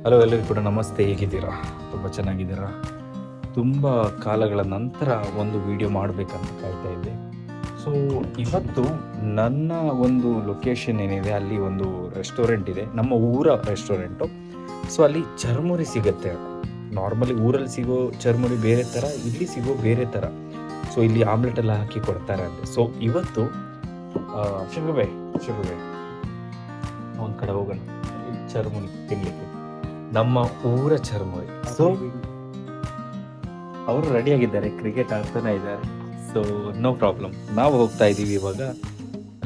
Hello, ಎಲ್ಲರಿಗೂ ಕೂಡ ನಮಸ್ತೆ. ಹೇಗಿದ್ದೀರಾ? ತುಂಬ ಚೆನ್ನಾಗಿದ್ದೀರಾ? ತುಂಬ ಕಾಲಗಳ ನಂತರ ಒಂದು ವಿಡಿಯೋ ಮಾಡಬೇಕಂತ ಕಾಯ್ತಾ ಇದ್ದೆ. ಸೊ ಇವತ್ತು ನನ್ನ ಒಂದು ಲೊಕೇಶನ್ ಏನಿದೆ, ಅಲ್ಲಿ ಒಂದು ರೆಸ್ಟೋರೆಂಟ್ ಇದೆ, ನಮ್ಮ ಊರ ರೆಸ್ಟೋರೆಂಟು. ಸೊ ಅಲ್ಲಿ ಚರ್ಮುರಿ ಸಿಗುತ್ತೆ. ನಾರ್ಮಲಿ ಊರಲ್ಲಿ ಸಿಗೋ ಚರ್ಮುರಿ ಬೇರೆ ಥರ, ಇಲ್ಲಿ ಸಿಗೋ ಬೇರೆ ಥರ. ಸೊ ಇಲ್ಲಿ ಆಮ್ಲೆಟ್ ಎಲ್ಲ ಹಾಕಿ ಕೊಡ್ತಾರೆ ಅಂತ. ಸೊ ಇವತ್ತು ಶಿವಬೆ ಒಂದು ಕಡೆ ಹೋಗೋಣ, ಚರ್ಮುರಿ ತಿನ್ಲಿಕ್ಕೆ, ನಮ್ಮ ಊರ ಚರ್ಮುರಿ. ಸೊ ಅವರು ರೆಡಿಯಾಗಿದ್ದಾರೆ, ಕ್ರಿಕೆಟ್ ಆಡ್ತಾನೆ ಇದ್ದಾರೆ. ಸೊ ನೋ ಪ್ರಾಬ್ಲಮ್, ನಾವು ಹೋಗ್ತಾ ಇದ್ದೀವಿ ಇವಾಗ.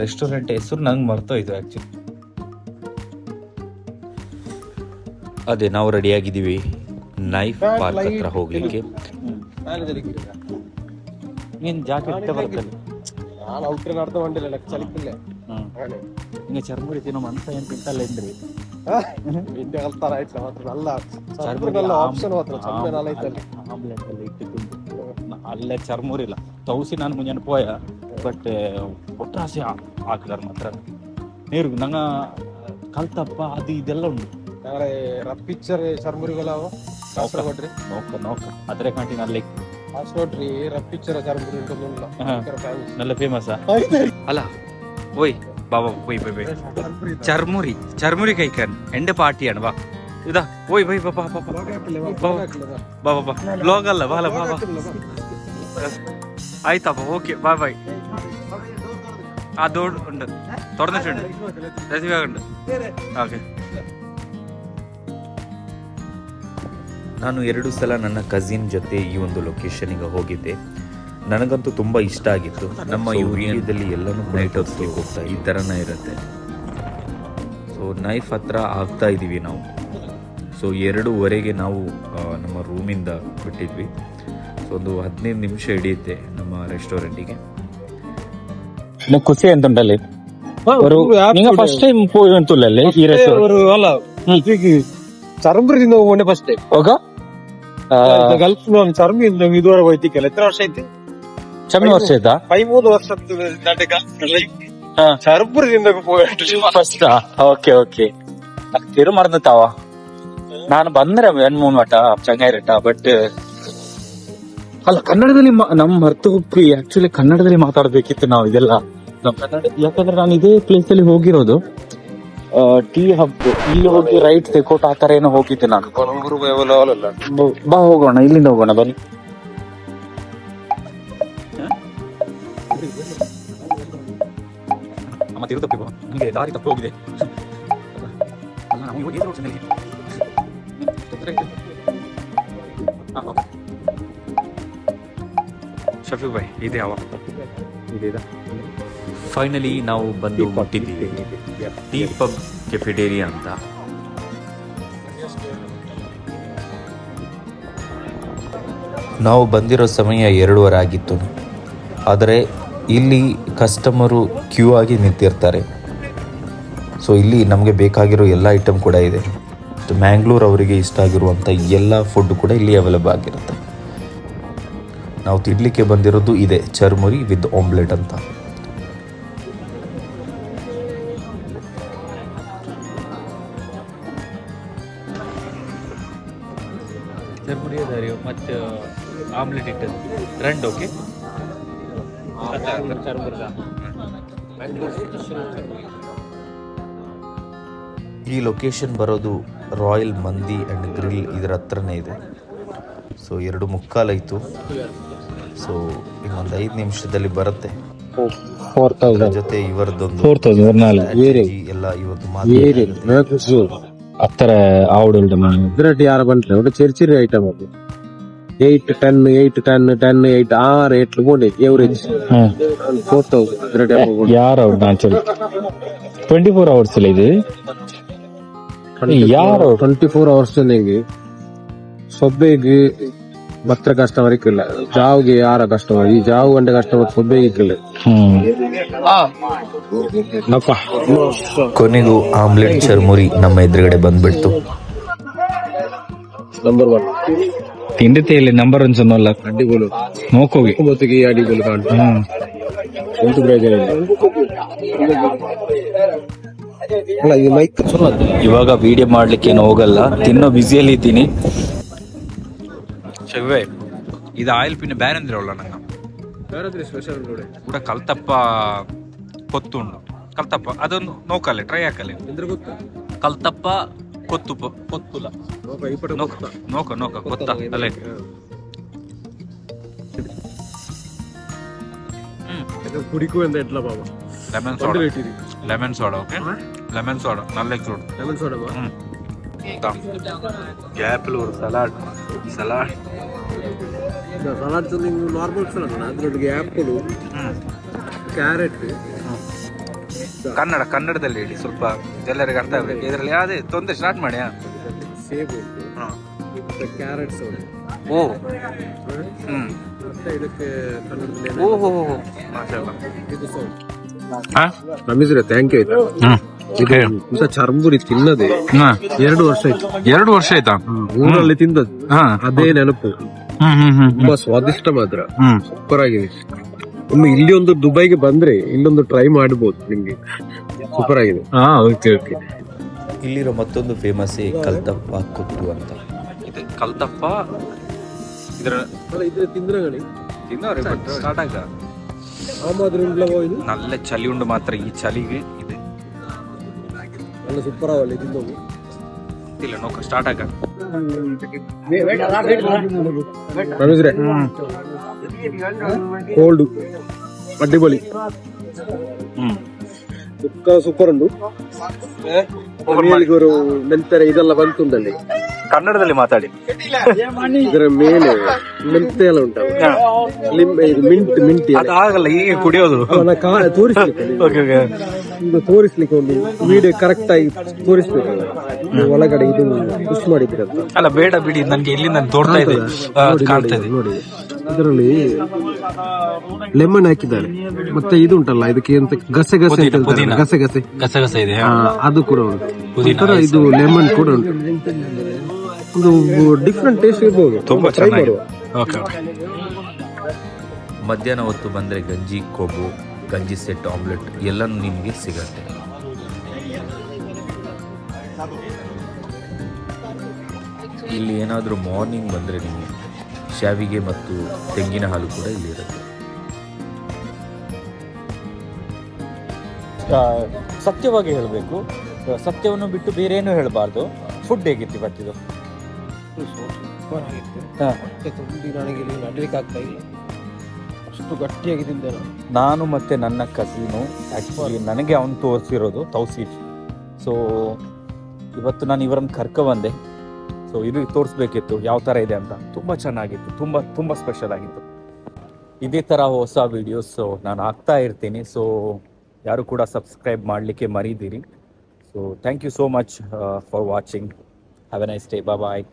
ರೆಸ್ಟೋರೆಂಟ್ ಹೆಸರು ನಂಗೆ ಮರ್ತೋಯ್ತು ಆ್ಯಕ್ಚುಲಿ. ಅದೇ ನಾವು ರೆಡಿಯಾಗಿದ್ದೀವಿ ನೈಫ್ ಪಾರ್ಕ್ ಹತ್ರ ಹೋಗ್ಲಿಕ್ಕೆ. ನೀನು ಜಾಕೆಟ್ ಬರ್ತಲ್ಲ, ನಾನು ಔಟ್ರಿ ಅರ್ಧ ಹೊಂಟಿಲ್ಲ ಚಲಿಕ್ಕಿಲ್ಲ. ಹಿಂಗೆ ಚರ್ಮುರಿ ತಿನ್ನೋ ಅಂತ ಏನು ತಿಂತಲ್ಲ ಏನ್ರಿ? ಇಂಡಿಯ ಕಲ್ತಾರ ಆಯ್ತು ಮಾತ್ರ ಅಲ್ಲ, ಚರ್ಮುರಿನೆಲ್ಲ ಆಪ್ಷನ್ ಮಾತ್ರ ಚಂದ ಐತಲ್ಲಿ. ಆಮ್ಲೆಟ್ ಎಲ್ಲ ಇಟ್ಟು ತಿಂದು ಅಲ್ಲೇ ಚರ್ಮುರಿ ಇಲ್ಲ ತೌಸಿ ನಾನು ಮುಂಜಾನೆ ಪೋಯ. ಬಟ್ ಒಟ್ರಾಸಿ ಹಾಕಿದಾರೆ ಮಾತ್ರ ನೀರು ನಂಗೆ ಕಲ್ತಪ್ಪ ಅದು ಇದೆಲ್ಲ ಉಂಟು. ನಾಳೆ ರಪ್ಪಿಚ್ಚರ್ ಚರ್ಮುರಿಗಳ ಕೊಡ್ರಿ ನೋಕ ಅದ್ರೆ ಕಂಟಿನ ಅಲ್ಲಿ ನೋಡ್ರಿ. ರಪ್ಪಿಚ್ಚರ ಚರ್ಮುರಿ നല്ല ಫೇಮಸ್ അല്ല പോയി ബാബാ പോയി ചർമുരി കഴിക്കാൻ എന്റെ പാർട്ടിയാണ്. വാ ഇതാ പോയി ബാബാ ബ്ലോഗ് അല്ല ബാല ബാബാ ആയിത്തപ്പ. Okay bye bye. അതോട് ഉണ്ട്, തുറന്നിട്ടുണ്ട്, രസിവാഗുണ്ട്. ഓക്കെ. ನಾನು 2 ಸಲ ನನ್ನ ಕಸಿನ್ ಜೊತೆ ಈ ಒಂದು ಲೊಕೇಶನ್ಗೆ ಹೋಗಿದ್ದೆ. ನನಗಂತೂ ತುಂಬ ಇಷ್ಟ ಆಗಿತ್ತು. ನಮ್ಮ ಯೂರಿಯಾದಲ್ಲಿ ಎಲ್ಲನೂ ನೈಟ್ ಹೊತ್ತು ಹೋಗ್ತಾ ಈ ಥರನೇ ಇರುತ್ತೆ. ಸೊ ನೈಫ್ ಹತ್ರ ಆಗ್ತಾ ಇದ್ದೀವಿ ನಾವು. ಸೊ 2:15 ನಾವು ನಮ್ಮ ರೂಮಿಂದ ಬಿಟ್ಟಿದ್ವಿ. ಸೊ ಒಂದು 15 ನಿಮಿಷ ಹಿಡಿಯುತ್ತೆ ನಮ್ಮ ರೆಸ್ಟೋರೆಂಟಿಗೆ. ಖುಷಿ ಎಂತುಂಟಲ್ಲಿ ಫಸ್ಟ್ ಟೈಮ್ പോയില്ലേ ഈ റെസ്റ്റോറന്റ് ಚರ್ಮುರಿಂದ ಹೋಗೋಣ ಫಸ್ಟ್ ಟೈಮ್ ಹೋಗ ಗಲ್ಫ್ ಚರ್ಮಿಂದ ಇದುವರೆಗೆ ಹೋಯ್ತಿಕ್ಕಲ್ಲ. ಎത്ര ವರ್ಷ ಐತಿ? ಚರ್ಮಿ ವರ್ಷ ಆಯ್ತಾ? 13 ವರ್ಷ ಚರ್ಮುರಿಂದ ಫಸ್ಟ್. Okay okay. ತಿರು ಮರ್ದತಾವ ನಾನು ಬಂದ್ರೆ 2-3 ವಟ ಚಂಗಾಯಿರಟ. ಬಟ್ ಅಲ್ಲ, ಕನ್ನಡದಲ್ಲಿ ನಮ್ ಮರ್ತು ಹೋಗಿ ಆಕ್ಚುಲಿ ಕನ್ನಡದಲ್ಲಿ ಮಾತಾಡ್ಬೇಕಿತ್ತು ನಾವು ಇದೆಲ್ಲ ನಮ್ ಕನ್ನಡ. ಯಾಕಂದ್ರೆ ನಾನು ಇದೇ ಪ್ಲೇಸ್ ಅಲ್ಲಿ ಹೋಗಿರೋದು, ಟೀ ಹಬ್. ಇಲ್ಲಿ ಹೋಗಿ ರೈಟ್ ತೆಕೋಟ್ ಆ ತರ ಏನೋ ಹೋಗಿದ್ದೆ ನಾನು. ಬಾ ಹೋಗೋಣ, ಇಲ್ಲಿಂದ ಹೋಗೋಣ ಬನ್ನಿ. ತಿರು ತಪ್ಪಿ ನಿಮಗೆ ದಾರಿ ತಪ್ಪಿ ಹೋಗಿದೆ. ಶಫೀಕ್ ಭಾಯ್ ಇದೆ ಅವ ಇದೆ. ಫೈನಲಿ ನಾವು ಬಂದು ಮುಟ್ಟಿದ್ದೀವಿ ಟೀ ಪಬ್ ಕೆಫೆಟೇರಿಯಾ ಅಂತ. ನಾವು ಬಂದಿರೋ ಸಮಯ 2:15 ಆಗಿತ್ತು. ಆದರೆ ಇಲ್ಲಿ ಕಸ್ಟಮರು ಕ್ಯೂ ಆಗಿ ನಿಂತಿರ್ತಾರೆ. ಸೊ ಇಲ್ಲಿ ನಮಗೆ ಬೇಕಾಗಿರೋ ಎಲ್ಲ ಐಟಮ್ ಕೂಡ ಇದೆ. ಮ್ಯಾಂಗ್ಳೂರ್ ಅವರಿಗೆ ಇಷ್ಟ ಆಗಿರುವಂಥ ಎಲ್ಲ ಫುಡ್ ಕೂಡ ಇಲ್ಲಿ ಅವೈಲೇಬಲ್ ಆಗಿರುತ್ತೆ. ನಾವು ತಿನ್ನಲಿಕ್ಕೆ ಬಂದಿರೋದು ಇದೆ, ಚರ್ಮುರಿ ವಿತ್ ಆಮ್ಲೆಟ್ ಅಂತ. ಚರ್ಮುರಿ ಅದಾರಿ ಮತ್ತು ಆಮ್ಲೆಟ್ ಇಟ್ಟದ್ದು 2. ಓಕೆ. ಈ ಲೊಕೇಶನ್ ಬರೋದು ರಾಯಲ್ ಮಂದಿ ಆ್ಯಂಡ್ ಗ್ರಿಲ್ ಇದರ ಹತ್ರನೇ ಇದೆ. ಸೊ 2:45 ಆಯಿತು. ಸೊ ಇನ್ನೊಂದು 5 ನಿಮಿಷದಲ್ಲಿ ಬರುತ್ತೆ. 4000 ಜೊತೆ ಇವರದೊಂದು 4000 ಎಲ್ಲ ಇವತ್ತು ಅತ್ತರ ಆವಡುಂಟು ಇದರಟ್ಟು ಯಾರು ಬಂಟ್ರೆ ಒಟ್ಟು ಚೆರ್ಚಿರಿ ಐಟಮ್ ಅದು 8, 10, 8, 10, 10, 8 ಆ ರೇಟ್ಲು ಬೋಂಡಿ ಎವರೇಜ್ 4000 ಯಾರು ನಾನು 24 hours ಇಲ್ಲ ಇದು ಯಾರು 24 hours ಜೊತೆಗೆ ಸೊಬ್ಬೇಗೆ ಭತ್ರ ಕಸ್ಟಮರ್ ಇಕ್ಕಿಲ್ಲ. ಜಾವ್ಗೆ ಯಾರ ಕಸ್ಟಮರ್, ಈ ಜಾವ್ ಗಂಟೆ ಕಸ್ಟಮರ್ ಸೊಬ್ಬೇಗೆ ಇಕ್ಕಿಲ್ಲ. ಕೊನೆಗೂ ಆಮ್ಲೆಟ್ ಚರ್ಮುರಿ ನಮ್ಮ ಎದುರುಗಡೆ ಬಂದ್ಬಿಡ್ತು. ನಂಬರ್ 1 ತಿಂಡಿತೆ ಇಲ್ಲಿ ನಂಬರ್ 1 ಸೊನ್ನಲ್ಲ ಅಡ್ಡಿಗಳು ನೋಕೋಗಿ ಗೊತ್ತಿಗೆ ಅಡಿಗಳು ಕಾಣ್ತು. ಎಂಟು ಪ್ರಯೋಜನ ಇಲ್ಲ. ಅಲ್ಲ ಈ ಮೈಕ್ ಇವಾಗ ವಿಡಿಯೋ ಮಾಡ್ಲಿಕ್ಕೆ ಏನು ಹೋಗಲ್ಲ, ತಿನ್ನೋ ಬ್ಯುಸಿಯಲ್ಲಿ ಇದ್ದೀನಿ. ಶವ್ವೆ ಇದು ಆಯಿಲ್ ಪಿನ್ ಬೇರೆ ಅಂದ್ರೆ ಅಲ್ಲ ನಂಗೆ ಸ್ಪೆಷಲ್ ನೋಡಿ ಕೂಡ ಕಲ್ತಪ್ಪ ಕೊತ್ತುಂಡು ಕಲ್ತಪ್ಪ ಅದೊಂದು ನೋಕಲ್ಲೇ ಟ್ರೈ ಹಾಕಲ್ಲೇ ಎಂದ್ರೆ ಗೊತ್ತಾ ಕಲ್ತಪ್ಪ ಕೊತ್ತುಲ ನೋಕ ನೋಕ ಗೊತ್ತಾ ಅಲ್ಲೇ ಕುಡಿಕು ಅಂತ ಎಟ್ಲ ಬಾಬಾ lemon soda okay lemon soda ನಲ್ಲ ಚೂಡು ಲೆಮನ್ ಸೋಡಾ ಗ್ಯಾಪಲ್ ஒரு ಸಲಾಡ್ ಸಲಾಡ್ ನಾರ್ಮಲ್ ಸಲಾಡ್ ಅದರೊಳಗೆ ಆ್ಯಪಲ್ ಕ್ಯಾರೆಟ್ ಕನ್ನಡದಲ್ಲಿ ಹೇಳಿ, ಸ್ವಲ್ಪ ಎಲ್ಲರಿಗೆ ಅರ್ಥ ಆಗಬೇಕು. ಇದರಲ್ಲಿ ಯಾವುದೇ ತೊಂದರೆ ಸ್ಟಾರ್ಟ್ ಮಾಡಿ. ಸೇಬು ಮತ್ತೆ ಕ್ಯಾರೆಟ್ಸ್ ಓ ಮತ್ತೆ ಇದಕ್ಕೆ ಕನ್ನಡದಲ್ಲಿ ಓಹೋ ಮಾಶಾಅಲ್ಲಾ. ಇದು ರಮೇಶ್ರೆ ಥ್ಯಾಂಕ್ ಯು. ಇದು ಚರ್ಮುರಿ ತಿನ್ನದೆ 2 ವರ್ಷ ಆಯ್ತು. 2 ವರ್ಷ ಆಯ್ತಾ? ಊರಲ್ಲಿ ತಿಂದದ್ದು ಅದೇ ನೆನಪು. ತುಂಬಾ ಸ್ವಾದಿಷ್ಟ ಮಾತ್ರ, ಸೂಪರ್ ಆಗಿದೆ. ಒಮ್ಮೆ ಇಲ್ಲಿ ಒಂದು ದುಬೈಗೆ ಬಂದ್ರೆ ಇಲ್ಲೊಂದು ಟ್ರೈ ಮಾಡಬಹುದು, ನಿಮ್ಗೆ ಸೂಪರ್ ಆಗಿದೆ. ಇಲ್ಲಿರೋ ಮತ್ತೊಂದು ಫೇಮಸ್ ಕಲ್ತಪ್ಪ ಕೊತ್ತು ಅಂತ. ಇದು ಕಲ್ತಪ್ಪ ಇದರ ತಿಂದ್ರಗಣಿ ತಿನ್ನೋರಿ ಸ್ಟಾರ್ಟ್ ಆಗ ನಲ್ಲ ಚಳಿ ಉಂಡು ಮಾತ್ರ. ಈ ಚಳಿಗೆ ಇದೆ നല്ല സൂപ്പർ ആവല്ലേ തിന്നോളൂ. ಇಲ್ಲ ನೋಕ ಸ್ಟಾರ್ಟ್ ಆಗ ಕೋಲ್ಡ್ ಅಡ್ಡಿಪೊಳಿ ಸೂಪರ್ ಉಂಟು. ಮೇಲಿಗೆ ಒಂದು ಮೆಂತರ ಇದೆಲ್ಲ ಬಂತುಂಟಲ್ಲಿ, ಕನ್ನಡದಲ್ಲಿ ಮಾತಾಡಿ. ಇದರ ಮೇಲೆ ಮೆಂತೆ ಎಲ್ಲ ಉಂಟಲ್ಲ, ಮಿಂಟ್ ಆಗಲ್ಲ ಈಗ ಕುಡಿಯೋದು. ತೋರಿಸ್ಲಿಕ್ಕೆ ಒಂದು ವಿಡಿಯೋ ಕರೆಕ್ಟ್ ಆಗಿ ತೋರಿಸ್ಬೇಕಲ್ಲ, ಒಳಗಡೆ ಇದು ಪುಷ್ ಮಾಡಿದ್ರಂತ. ಅಲ್ಲ ಬೇಡ ಬಿಡಿ, ನನ್ಗೆ ಇಲ್ಲಿಂದ ತೋರ್ತಾ ಇದೆ ಕಾಣ್ತಾ ಇದೆ ನೋಡಿ. ಇದರಲ್ಲಿ ಲೆಮನ್ ಹಾಕಿದ್ದಾರೆ, ಮತ್ತೆ ಇದು ಉಂಟಲ್ಲ ಇದಕ್ಕೆ ಎಂತ ಗಸಗಸೆ ಗಸಗಸೆ ಇದೆ, ಅದು ಕೂಡ ಉಂಟು. ಇದು ಲೆಮನ್ ಕೂಡ ಉಂಟು. ಒಂದು ಡಿಫ್ರೆಂಟ್ ಟೇಸ್ಟ್ ಇರ್ಬೋದು, ತುಂಬಾ ಟ್ರೈ ಮಾಡುವ. ಮಧ್ಯಾಹ್ನ ಹೊತ್ತು ಬಂದರೆ ಗಂಜಿ ಕೊಬ್ಬು, ಗಂಜಿ ಸೆಟ್, ಆಮ್ಲೆಟ್ ಎಲ್ಲನೂ ನಿಮಗೆ ಸಿಗತ್ತೆ. ಇಲ್ಲಿ ಏನಾದರೂ ಮಾರ್ನಿಂಗ್ ಬಂದರೆ ನೀವು ಶಾವಿಗೆ ಮತ್ತು ತೆಂಗಿನ ಹಾಲು ಕೂಡ ಇಲ್ಲಿರುತ್ತೆ. ಸತ್ಯವಾಗಿ ಹೇಳಬೇಕು, ಸತ್ಯವನ್ನು ಬಿಟ್ಟು ಬೇರೆ ಏನು ಹೇಳಬಾರ್ದು. ಫುಡ್ ಹೇಗಿತ್ತು ಇವತ್ತಿದು? ನನಗೆ ನಡಲಿಕ್ಕೆ ಆಗ್ತಾ ಇಲ್ಲ, ಅಷ್ಟು ಗಟ್ಟಿಯಾಗಿ ತಿಂದೆ ನಾನು ಮತ್ತೆ ನನ್ನ ಕಸಿನು. ಆ್ಯಕ್ಚುಲಿ ನನಗೆ ಅವನು ತೋರಿಸಿರೋದು ತೌಸೀಫ್. ಸೊ ಇವತ್ತು ನಾನು ಇವರನ್ನು ಕರ್ಕೊಬಂದೆ. ಸೊ ಇದು ತೋರಿಸ್ಬೇಕಿತ್ತು ಯಾವ ಥರ ಇದೆ ಅಂತ. ತುಂಬ ಚೆನ್ನಾಗಿತ್ತು, ತುಂಬ ಸ್ಪೆಷಲ್ ಆಗಿತ್ತು. ಇದೇ ಥರ ಹೊಸ ವೀಡಿಯೋಸ್ ನಾನು ಹಾಕ್ತಾ ಇರ್ತೀನಿ. ಸೊ ಯಾರು ಕೂಡ ಸಬ್ಸ್ಕ್ರೈಬ್ ಮಾಡಲಿಕ್ಕೆ ಮರೀದಿರಿ. So thank you so much for watching. Have a nice day. Bye.